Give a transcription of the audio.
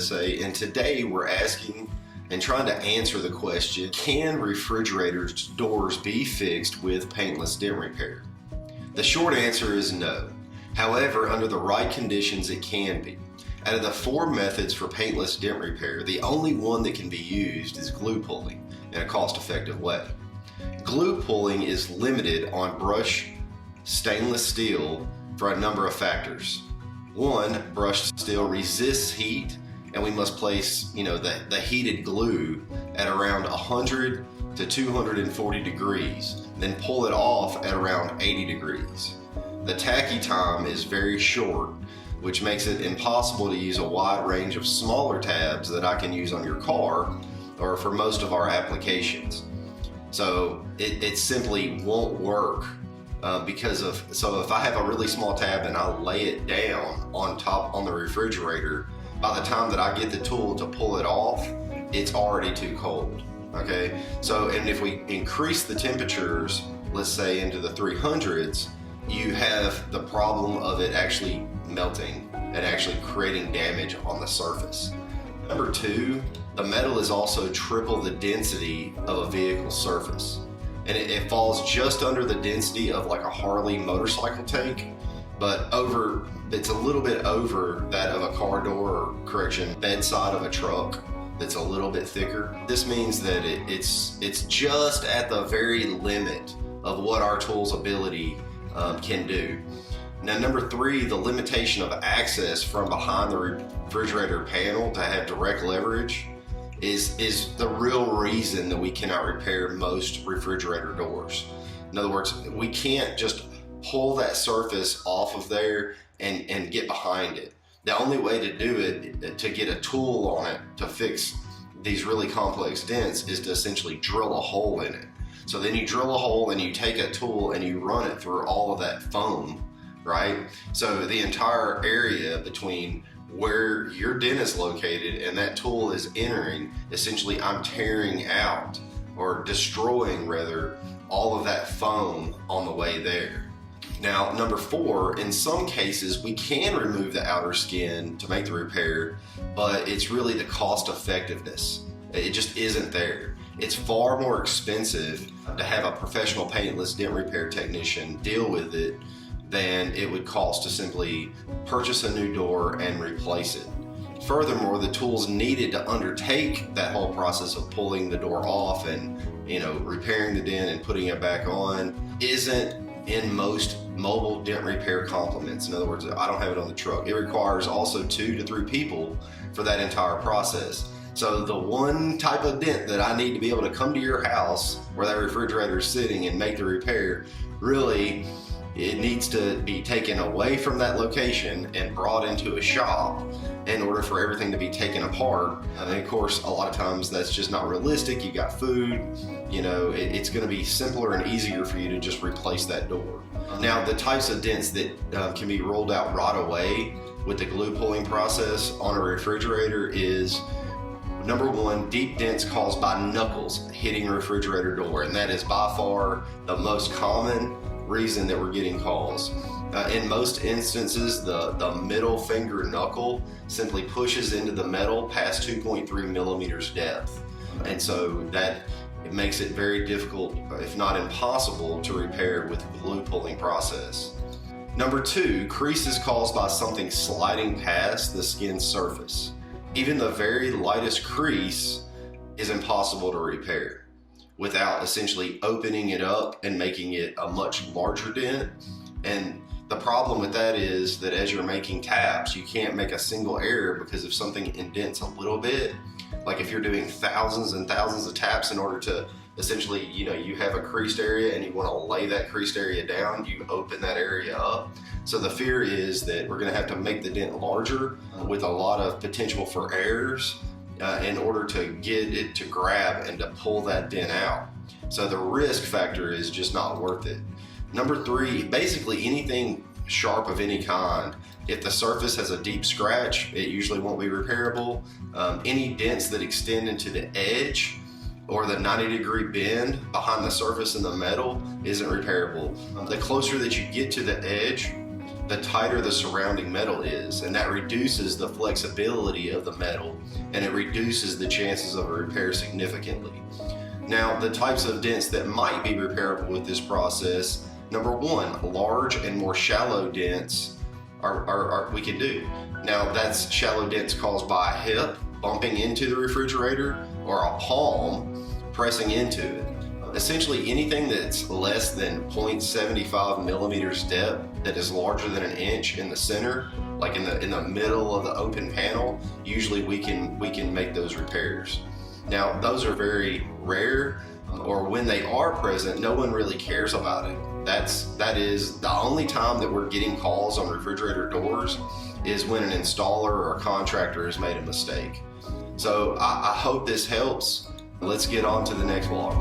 USA, and today we're asking and trying to answer the question, can refrigerators doors be fixed with paintless dent repair? The short answer is no. However, under the right conditions, it can be. Out of the 4 methods for paintless dent repair, the only one that can be used is glue pulling in a cost-effective way. Glue pulling is limited on brushed stainless steel for a number of factors. One, brushed steel resists heat, and we must place, the heated glue at around 100 to 240 degrees, then pull it off at around 80 degrees. The tacky time is very short, which makes it impossible to use a wide range of smaller tabs that I can use on your car or for most of our applications. So it simply won't work so if I have a really small tab and I lay it down on the refrigerator, by the time that I get the tool to pull it off, it's already too cold, okay? So, and if we increase the temperatures, let's say into the 300s, you have the problem of it actually melting and actually creating damage on the surface. Number 2, the metal is also triple the density of a vehicle surface. And it falls just under the density of like a Harley motorcycle tank, but it's a little bit over that of a car door, or bedside of a truck that's a little bit thicker. This means that it's just at the very limit of what our tool's ability can do. Now, number 3, the limitation of access from behind the refrigerator panel to have direct leverage is the real reason that we cannot repair most refrigerator doors. In other words, we can't just pull that surface off of there and get behind it. The only way to do it, to get a tool on it to fix these really complex dents, is to essentially drill a hole in it. So then you drill a hole and you take a tool and you run it through all of that foam, right? So the entire area between where your dent is located and that tool is entering, essentially I'm tearing out, or destroying rather, all of that foam on the way there. Now, number 4, in some cases we can remove the outer skin to make the repair, but it's really the cost effectiveness. It just isn't there. It's far more expensive to have a professional paintless dent repair technician deal with it than it would cost to simply purchase a new door and replace it. Furthermore, the tools needed to undertake that whole process of pulling the door off and repairing the dent and putting it back on isn't in most mobile dent repair complements. In other words, I don't have it on the truck. It requires also 2 to 3 people for that entire process. So the one type of dent that I need to be able to come to your house where that refrigerator is sitting and make the repair, really, it needs to be taken away from that location and brought into a shop in order for everything to be taken apart. And of course, a lot of times that's just not realistic. You got food, it's gonna be simpler and easier for you to just replace that door. Now, the types of dents that can be rolled out right away with the glue pulling process on a refrigerator is, number 1, deep dents caused by knuckles hitting a refrigerator door. And that is by far the most common reason that we're getting calls. In most instances, the middle finger knuckle simply pushes into the metal past 2.3 millimeters depth. And so it makes it very difficult, if not impossible, to repair with the glue pulling process. Number 2, creases caused by something sliding past the skin surface. Even the very lightest crease is impossible to repair without essentially opening it up and making it a much larger dent. And the problem with that is that as you're making taps, you can't make a single error, because if something indents a little bit, like if you're doing thousands and thousands of taps in order to essentially, you have a creased area and you want to lay that creased area down, you open that area up. So the fear is that we're going to have to make the dent larger with a lot of potential for errors in order to get it to grab and to pull that dent out. So the risk factor is just not worth it. Number 3, basically anything sharp of any kind, if the surface has a deep scratch, it usually won't be repairable. Any dents that extend into the edge or the 90-degree bend behind the surface in the metal isn't repairable. The closer that you get to the edge, the tighter the surrounding metal is, and that reduces the flexibility of the metal, and it reduces the chances of a repair significantly. Now, the types of dents that might be repairable with this process: number one, large and more shallow dents we can do. Now, that's shallow dents caused by a hip bumping into the refrigerator or a palm pressing into it. Essentially anything that's less than 0.75 millimeters depth that is larger than an inch in the center, like in the middle of the open panel, usually we can make those repairs. Now, those are very rare, or when they are present, no one really cares about it. That is the only time that we're getting calls on refrigerator doors, is when an installer or a contractor has made a mistake. So I hope this helps. Let's get on to the next vlog.